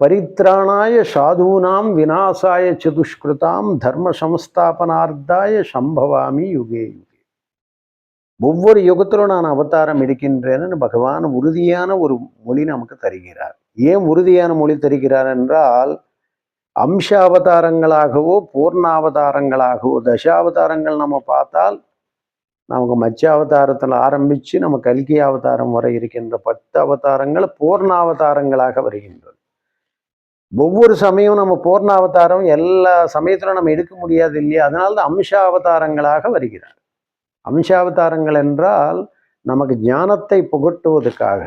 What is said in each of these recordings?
பரித்ராணாய சாதூனாம் விநாசாய சதுஷ்கிருதாம் தர்ம சம்ஸ்தாபனார்த்தாய சம்பவாமி UK UK. ஒவ்வொரு யுகத்திலும் நான் அவதாரம் எடுக்கின்றேன்னு பகவான் உறுதியான ஒரு மொழி நமக்கு தருகிறார். ஏன் உறுதியான மொழி தருகிறார் என்றால், அம்ச அவதாரங்களாகவோ பூர்ணாவதாரங்களாகவோ, தசாவதாரங்கள் நம்ம பார்த்தால் நமக்கு மச்ச அவதாரத்தில் ஆரம்பித்து நம்ம கல்கி அவதாரம் வரை இருக்கின்ற 10 அவதாரங்கள் பூர்ணாவதாரங்களாக வருகின்றது. ஒவ்வொரு சமயம் நம்ம பூர்ணாவதாரம் எல்லா சமயத்திலும் நம்ம எடுக்க முடியாது இல்லையா? அதனால தான் அம்சாவதாரங்களாக வருகிறார். அம்சாவதாரங்கள் என்றால் நமக்கு ஞானத்தை புகட்டுவதற்காக,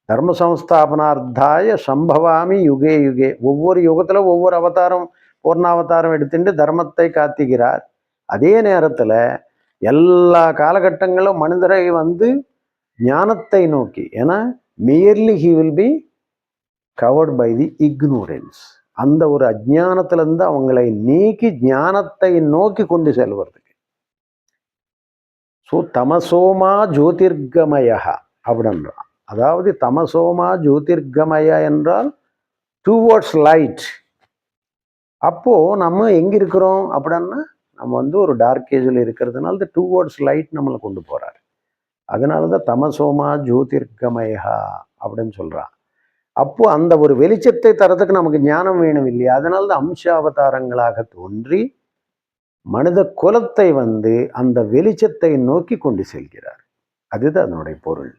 தர்ம சம்ஸ்தாபனார்த்தாய சம்பவாமி யுகே யுகே. ஒவ்வொரு யுகத்தில் ஒவ்வொரு அவதாரம் பூர்ணாவதாரம் எடுத்துட்டு தர்மத்தை காத்துகிறார். அதே நேரத்தில் எல்லா காலகட்டங்களும் மனிதரை ஞானத்தை நோக்கி, ஏன்னா merely he will be covered by the ignorance. அந்த ஒரு அஜ்ஞானத்திலிருந்து அவங்களை நீக்கி ஞானத்தை நோக்கி கொண்டு செல்வதற்கு. ஸோ தமசோமா ஜோதிர்கமய அப்படின்றான். அதாவது தமசோமா ஜோதிர்கமய என்றால் டுவர்ட்ஸ் லைட். அப்போ நம்ம எங்க இருக்கிறோம் அப்படின்னா, நம்ம ஒரு டார்க் ஏஜில் இருக்கிறதுனால இந்த டுவர்ட்ஸ் லைட் நம்மளை கொண்டு போறாரு. அதனால தான் தமசோமா ஜோதிர்கமயா அப்படின்னு சொல்றான். அப்போ அந்த ஒரு வெளிச்சத்தை தரத்துக்கு நமக்கு ஞானம் வேணும் இல்லையா? அதனால தான் அம்சாவதாரங்களாக தோன்றி மனித குலத்தை அந்த வெளிச்சத்தை நோக்கி கொண்டு செல்கிறார். அதுதான் அதனுடைய பொருள்.